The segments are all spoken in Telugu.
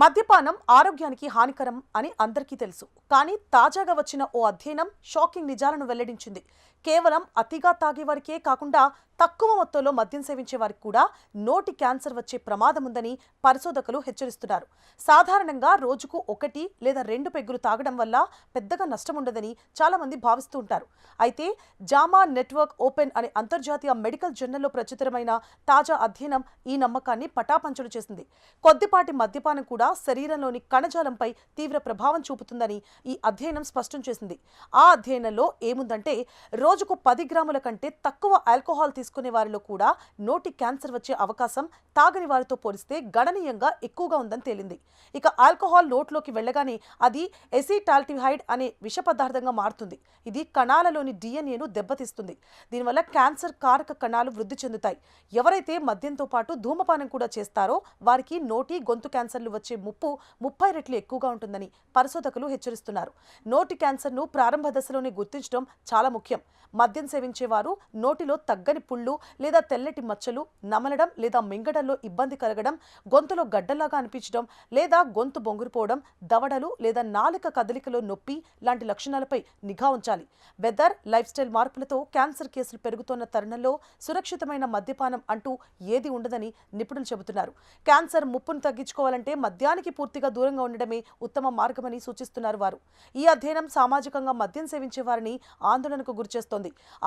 మద్యపానం ఆరోగ్యానికి హానికరం అని అందరికీ తెలుసు. కానీ తాజాగా వచ్చిన ఓ అధ్యయనం షాకింగ్ నిజాలను వెల్లడించింది. కేవలం అతిగా తాగేవారికే కాకుండా తక్కువ మొత్తంలో మద్యం సేవించే వారికి కూడా నోటి క్యాన్సర్ వచ్చే ప్రమాదం ఉందని పరిశోధకులు హెచ్చరిస్తున్నారు. సాధారణంగా రోజుకు 1 లేదా 2 పెగ్గులు తాగడం వల్ల పెద్దగా నష్టం ఉండదని చాలా మంది భావిస్తూ ఉంటారు. అయితే జామా నెట్వర్క్ ఓపెన్ అనే అంతర్జాతీయ మెడికల్ జర్నల్లో ప్రచురితమైన తాజా అధ్యయనం ఈ నమ్మకాన్ని పటాపంచలు చేసింది. కొద్దిపాటి మద్యపానం కూడా శరీరంలోని కణజాలంపై తీవ్ర ప్రభావం చూపుతుందని ఈ అధ్యయనం స్పష్టం చేసింది. ఆ అధ్యయనంలో ఏముందంటే రోజుకు 10 గ్రాముల కంటే తక్కువ ఆల్కహాల్ తీసుకునే వారిలో కూడా నోటి క్యాన్సర్ వచ్చే అవకాశం తాగని వారితో పోలిస్తే గణనీయంగా ఎక్కువగా ఉందని తేలింది. ఇక ఆల్కహాల్ నోట్లోకి వెళ్లగానే అది ఎసిటాల్డిహైడ్ అనే విష పదార్థంగా మారుతుంది. ఇది కణాలలోని డిఎన్ఏను దెబ్బతీస్తుంది. దీనివల్ల క్యాన్సర్ కారక కణాలు వృద్ధి చెందుతాయి. ఎవరైతే మద్యంతో పాటు ధూమపానం కూడా చేస్తారో వారికి నోటి గొంతు క్యాన్సర్లు వచ్చే ముప్పు 30 రెట్లు ఎక్కువగా ఉంటుందని పరిశోధకులు హెచ్చరిస్తున్నారు. నోటి క్యాన్సర్ను ప్రారంభ దశలోనే గుర్తించడం చాలా ముఖ్యం. మద్యం సేవించేవారు నోటిలో తగ్గని పుళ్ళు లేదా తెల్లటి మచ్చలు, నమలడం లేదా మింగడంలో ఇబ్బంది కలగడం, గొంతులో గడ్డలాగా అనిపించడం లేదా గొంతు బొంగురుపోవడం, దవడలు లేదా నాలుక కదలికలో నొప్పి లాంటి లక్షణాలపై నిఘా ఉంచాలి. వెదర్, లైఫ్ స్టైల్ మార్పులతో క్యాన్సర్ కేసులు పెరుగుతున్న తరుణంలో సురక్షితమైన మద్యపానం అంటూ ఏది ఉండదని నిపుణులు చెబుతున్నారు. క్యాన్సర్ ముప్పును తగ్గించుకోవాలంటే మద్యానికి పూర్తిగా దూరంగా ఉండడమే ఉత్తమ మార్గమని సూచిస్తున్నారు వారు. ఈ అధ్యయనం సామాజికంగా మద్యం సేవించే వారిని ఆందోళనకు గురిచేస్తోంది.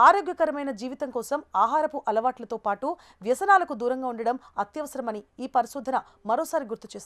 ఆరోగ్యకరమైన జీవితం కోసం ఆహారపు అలవాట్లతో పాటు వ్యసనాలకు దూరంగా ఉండడం అత్యవసరమని ఈ పరిశోధన మరోసారి గుర్తు చేసింది.